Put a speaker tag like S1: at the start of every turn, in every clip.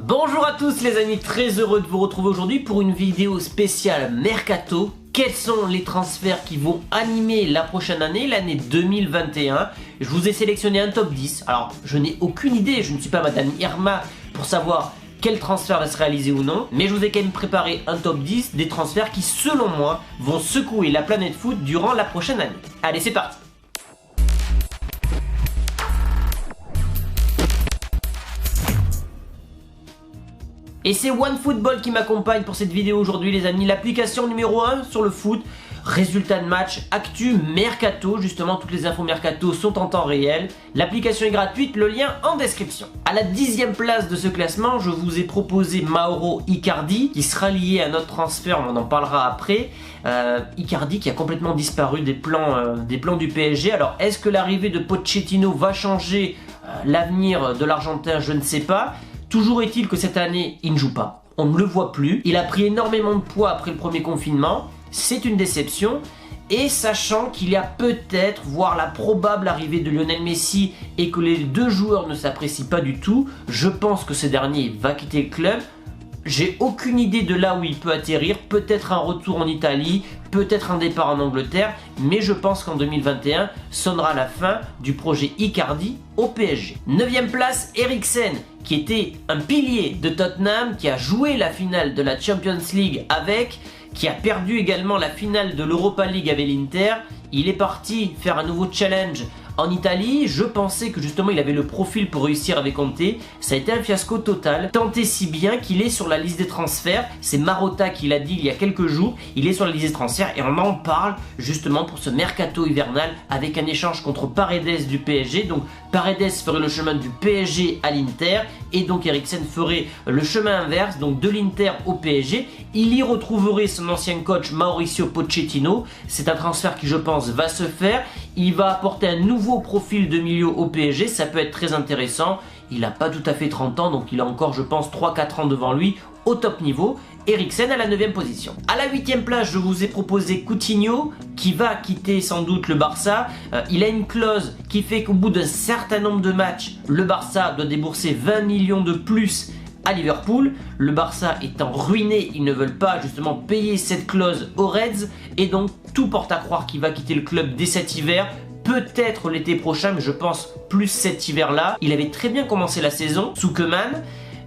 S1: Bonjour à tous les amis, très heureux de vous retrouver aujourd'hui pour une vidéo spéciale Mercato. Quels sont les transferts qui vont animer la prochaine année, l'année 2021? Je vous ai sélectionné un top 10. Alors, je n'ai aucune idée, je ne suis pas Madame Irma pour savoir quel transfert va se réaliser ou non, mais je vous ai quand même préparé un top 10 des transferts qui, selon moi, vont secouer la planète foot durant la prochaine année. Allez, c'est parti! Et c'est OneFootball qui m'accompagne pour cette vidéo aujourd'hui les amis, l'application numéro 1 sur le foot, résultats de match, actu, mercato, justement toutes les infos mercato sont en temps réel, l'application est gratuite, le lien en description. À la 10e place de ce classement, je vous ai proposé Mauro Icardi, qui sera lié à notre transfert, on en parlera après. Icardi qui a complètement disparu des plans du PSG, alors est-ce que l'arrivée de Pochettino va changer l'avenir de l'Argentin? Je ne sais pas. Toujours est-il que cette année, il ne joue pas. On ne le voit plus. Il a pris énormément de poids après le premier confinement. C'est une déception. Et sachant qu'il y a peut-être, voire la probable arrivée de Lionel Messi et que les deux joueurs ne s'apprécient pas du tout, je pense que ce dernier va quitter le club. J'ai aucune idée de là où il peut atterrir, peut-être un retour en Italie, peut-être un départ en Angleterre, mais je pense qu'en 2021 sonnera la fin du projet Icardi au PSG. 9e place, Eriksen, qui était un pilier de Tottenham, qui a joué la finale de la Champions League qui a perdu également la finale de l'Europa League avec l'Inter. Il est parti faire un nouveau challenge en Italie. Je pensais que justement il avait le profil pour réussir avec Conte. Ça a été un fiasco total, tant et si bien qu'il est sur la liste des transferts. C'est Marotta qui l'a dit il y a quelques jours. Il est sur la liste des transferts et on en parle justement pour ce mercato hivernal avec un échange contre Paredes du PSG. Donc Paredes ferait le chemin du PSG à l'Inter et donc Eriksen ferait le chemin inverse, donc de l'Inter au PSG. Il y retrouverait son ancien coach Mauricio Pochettino. C'est un transfert qui je pense va se faire. Il va apporter un nouveau profil de milieu au PSG, ça peut être très intéressant. Il n'a pas tout à fait 30 ans, donc il a encore je pense 3-4 ans devant lui au top niveau. Eriksen à la 9e position. À la 8e place, je vous ai proposé Coutinho, qui va quitter sans doute le Barça. Il a une clause qui fait qu'au bout d'un certain nombre de matchs, le Barça doit débourser 20 millions de plus à Liverpool. Le Barça étant ruiné, ils ne veulent pas justement payer cette clause aux Reds, et donc tout porte à croire qu'il va quitter le club dès cet hiver. Peut-être l'été prochain, mais je pense plus cet hiver-là. Il avait très bien commencé la saison sous Koeman,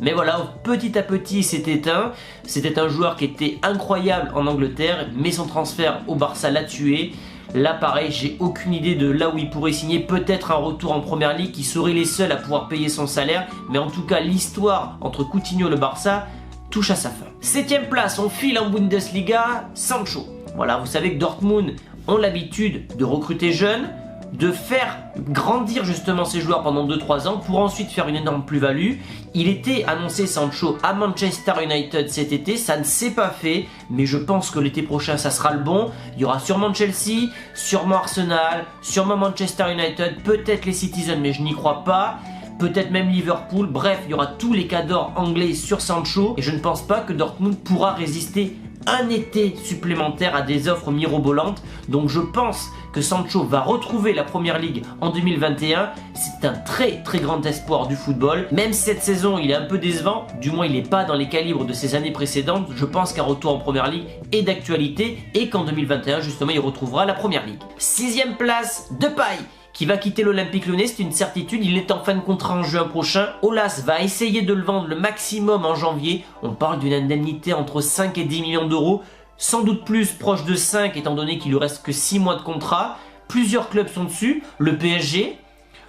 S1: mais voilà, petit à petit il s'est éteint. C'était un joueur qui était incroyable en Angleterre, mais son transfert au Barça l'a tué. Là pareil, j'ai aucune idée de là où il pourrait signer, peut-être un retour en première ligue qui seraient les seuls à pouvoir payer son salaire, mais en tout cas l'histoire entre Coutinho et le Barça touche à sa fin. 7e place, on file en Bundesliga, Sancho. Voilà, vous savez que Dortmund ont l'habitude de recruter jeunes, de faire grandir justement ces joueurs pendant 2-3 ans pour ensuite faire une énorme plus-value. Il était annoncé Sancho à Manchester United cet été, ça ne s'est pas fait, mais je pense que l'été prochain ça sera le bon. Il y aura sûrement Chelsea, sûrement Arsenal, sûrement Manchester United, peut-être les Citizens mais je n'y crois pas. Peut-être même Liverpool, bref, il y aura tous les cadors anglais sur Sancho et je ne pense pas que Dortmund pourra résister un été supplémentaire à des offres mirobolantes. Donc je pense que Sancho va retrouver la première ligue en 2021. C'est un très très grand espoir du football. Même si cette saison il est un peu décevant, du moins il n'est pas dans les calibres de ses années précédentes, je pense qu'un retour en première ligue est d'actualité et qu'en 2021 justement il retrouvera la première ligue. 6e place, Depay, qui va quitter l'Olympique Lyonnais, c'est une certitude, il est en fin de contrat en juin prochain. Aulas va essayer de le vendre le maximum en janvier, on parle d'une indemnité entre 5 et 10 millions d'euros, sans doute plus, proche de 5 étant donné qu'il lui reste que 6 mois de contrat. Plusieurs clubs sont dessus, le PSG,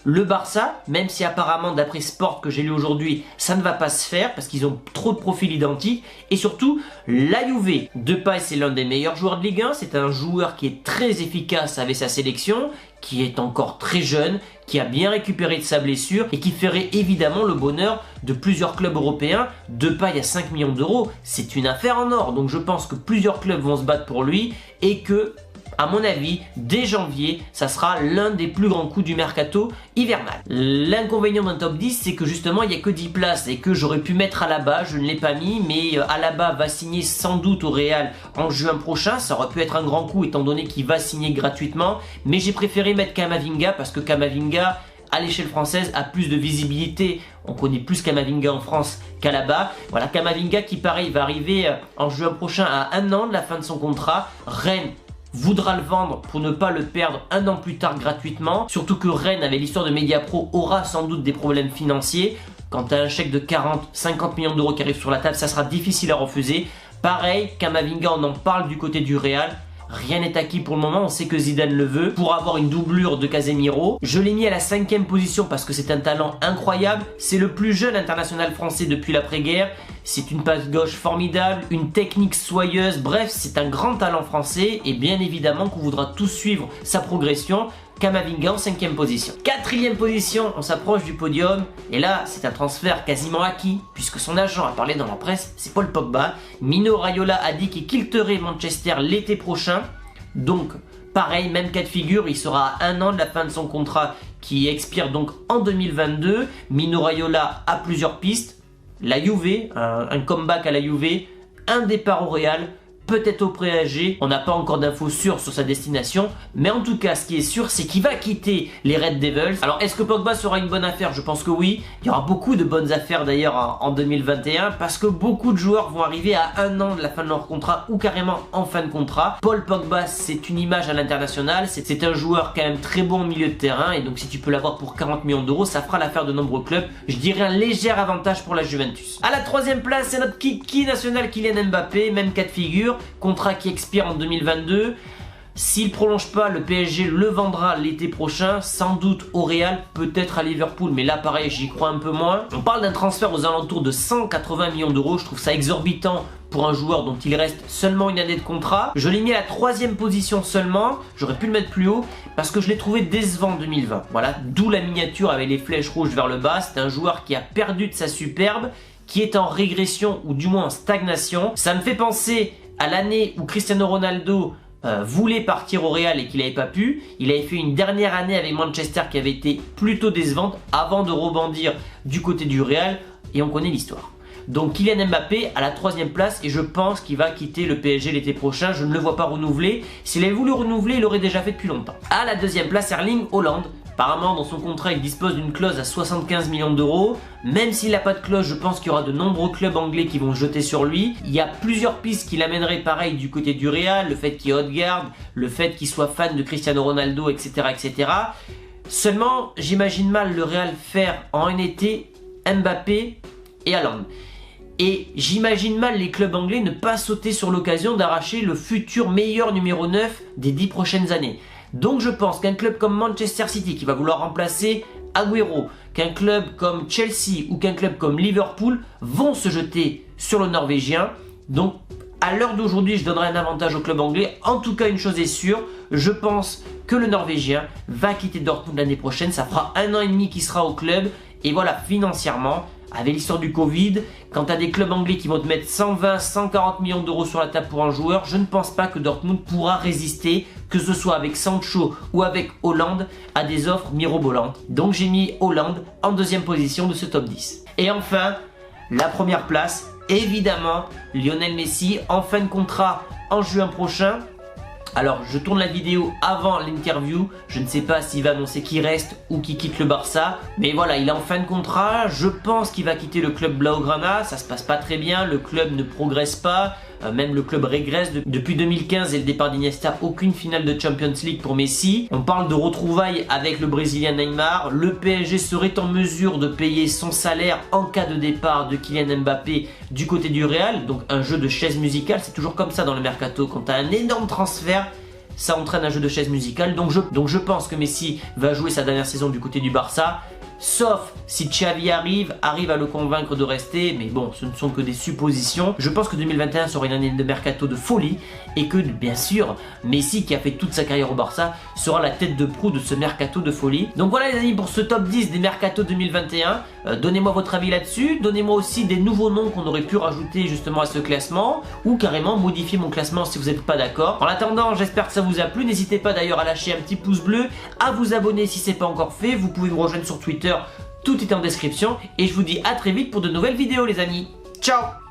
S1: le Barça, même si apparemment d'après Sport que j'ai lu aujourd'hui, ça ne va pas se faire parce qu'ils ont trop de profils identiques. Et surtout, la Juve. Depay c'est l'un des meilleurs joueurs de Ligue 1, c'est un joueur qui est très efficace avec sa sélection, qui est encore très jeune, qui a bien récupéré de sa blessure et qui ferait évidemment le bonheur de plusieurs clubs européens. Depay à 5 millions d'euros, c'est une affaire en or. Donc je pense que plusieurs clubs vont se battre pour lui et que, à mon avis, dès janvier, ça sera l'un des plus grands coups du mercato hivernal. L'inconvénient d'un top 10, c'est que justement, il n'y a que 10 places et que j'aurais pu mettre Alaba, je ne l'ai pas mis, mais Alaba va signer sans doute au Real en juin prochain. Ça aurait pu être un grand coup étant donné qu'il va signer gratuitement, mais j'ai préféré mettre Camavinga parce que Camavinga à l'échelle française a plus de visibilité. On connaît plus Kamavinga en France qu'à là-bas. Voilà, Kamavinga qui pareil va arriver en juin prochain à 1 an de la fin de son contrat. Rennes voudra le vendre pour ne pas le perdre 1 an plus tard gratuitement. Surtout que Rennes, avec l'histoire de Mediapro, aura sans doute des problèmes financiers. Quand tu as un chèque de 40-50 millions d'euros qui arrive sur la table, ça sera difficile à refuser. Pareil, Kamavinga, on en parle du côté du Real. Rien n'est acquis pour le moment, on sait que Zidane le veut pour avoir une doublure de Casemiro. Je l'ai mis à la 5e position parce que c'est un talent incroyable. C'est le plus jeune international français depuis l'après-guerre. C'est une passe gauche formidable, une technique soyeuse. Bref, c'est un grand talent français et bien évidemment qu'on voudra tous suivre sa progression. Kamavinga en 5e position. 4e position, on s'approche du podium. Et là, c'est un transfert quasiment acquis, puisque son agent a parlé dans la presse, c'est Paul Pogba. Mino Raiola a dit qu'il quitterait Manchester l'été prochain. Donc, pareil, même cas de figure, il sera à 1 an de la fin de son contrat qui expire donc en 2022. Mino Raiola a plusieurs pistes. La Juve, un comeback à la Juve, un départ au Real, peut-être au PSG, on n'a pas encore d'infos sûres sur sa destination, mais en tout cas ce qui est sûr c'est qu'il va quitter les Red Devils. Alors est-ce que Pogba sera une bonne affaire? Je pense que oui, il y aura beaucoup de bonnes affaires d'ailleurs en 2021 parce que beaucoup de joueurs vont arriver à 1 an de la fin de leur contrat ou carrément en fin de contrat. Paul Pogba c'est une image à l'international, c'est un joueur quand même très bon au milieu de terrain et donc si tu peux l'avoir pour 40 millions d'euros ça fera l'affaire de nombreux clubs. Je dirais un léger avantage pour la Juventus. À la 3e place c'est notre kiki national Kylian Mbappé, même cas de figure. Contrat qui expire en 2022. S'il prolonge pas, le PSG le vendra l'été prochain, sans doute au Real, peut-être à Liverpool, mais là pareil j'y crois un peu moins. On parle d'un transfert aux alentours de 180 millions d'euros, je trouve ça exorbitant pour un joueur dont il reste seulement une année de contrat. Je l'ai mis à la 3e position seulement, j'aurais pu le mettre plus haut, parce que je l'ai trouvé décevant en 2020. Voilà, d'où la miniature avec les flèches rouges vers le bas, c'est un joueur qui a perdu de sa superbe, qui est en régression ou du moins en stagnation. Ça me fait penser à l'année où Cristiano Ronaldo voulait partir au Real et qu'il n'avait pas pu. Il avait fait une dernière année avec Manchester qui avait été plutôt décevante avant de rebondir du côté du Real et on connaît l'histoire. Donc Kylian Mbappé à la 3e place et je pense qu'il va quitter le PSG l'été prochain. Je ne le vois pas renouveler. S'il avait voulu renouveler, il l'aurait déjà fait depuis longtemps. À la 2e place, Erling Haaland. Apparemment, dans son contrat, il dispose d'une clause à 75 millions d'euros. Même s'il n'a pas de clause, je pense qu'il y aura de nombreux clubs anglais qui vont jeter sur lui. Il y a plusieurs pistes qui l'amèneraient pareil du côté du Real, le fait qu'il y ait Odegaard, le fait qu'il soit fan de Cristiano Ronaldo, etc. etc. Seulement, j'imagine mal le Real faire en un été Mbappé et Haaland. Et j'imagine mal les clubs anglais ne pas sauter sur l'occasion d'arracher le futur meilleur numéro 9 des 10 prochaines années. Donc je pense qu'un club comme Manchester City qui va vouloir remplacer Agüero, qu'un club comme Chelsea ou qu'un club comme Liverpool vont se jeter sur le Norvégien. Donc à l'heure d'aujourd'hui je donnerai un avantage au club anglais. En tout cas une chose est sûre, je pense que le Norvégien va quitter Dortmund l'année prochaine. Ça fera 1 an et demi qu'il sera au club et voilà, financièrement, avec l'histoire du Covid, quand tu as des clubs anglais qui vont te mettre 120, 140 millions d'euros sur la table pour un joueur, je ne pense pas que Dortmund pourra résister, que ce soit avec Sancho ou avec Haaland, à des offres mirobolantes. Donc j'ai mis Haaland en 2e position de ce top 10. Et enfin, la première place, évidemment, Lionel Messi en fin de contrat en juin prochain. Alors je tourne la vidéo avant l'interview, je ne sais pas s'il va annoncer qui reste ou qui quitte le Barça, mais voilà, il est en fin de contrat, je pense qu'il va quitter le club Blaugrana, ça se passe pas très bien, le club ne progresse pas, même le club régresse depuis 2015 et le départ d'Iniesta, aucune finale de Champions League pour Messi. On parle de retrouvailles avec le Brésilien Neymar, le PSG serait en mesure de payer son salaire en cas de départ de Kylian Mbappé du côté du Real, donc un jeu de chaise musicale, c'est toujours comme ça dans le mercato, quand tu as un énorme transfert, ça entraîne un jeu de chaise musicale, donc je pense que Messi va jouer sa dernière saison du côté du Barça, sauf si Xavi arrive à le convaincre de rester, mais bon, ce ne sont que des suppositions. Je pense que 2021 sera une année de mercato de folie et que, bien sûr, Messi, qui a fait toute sa carrière au Barça, sera la tête de proue de ce mercato de folie. Donc voilà les amis pour ce top 10 des mercato 2021. Donnez-moi votre avis là-dessus, donnez-moi aussi des nouveaux noms qu'on aurait pu rajouter justement à ce classement, ou carrément modifier mon classement si vous n'êtes pas d'accord. En attendant, j'espère que ça vous a plu, n'hésitez pas d'ailleurs à lâcher un petit pouce bleu, à vous abonner si ce n'est pas encore fait, vous pouvez me rejoindre sur Twitter, tout est en description, et je vous dis à très vite pour de nouvelles vidéos les amis. Ciao!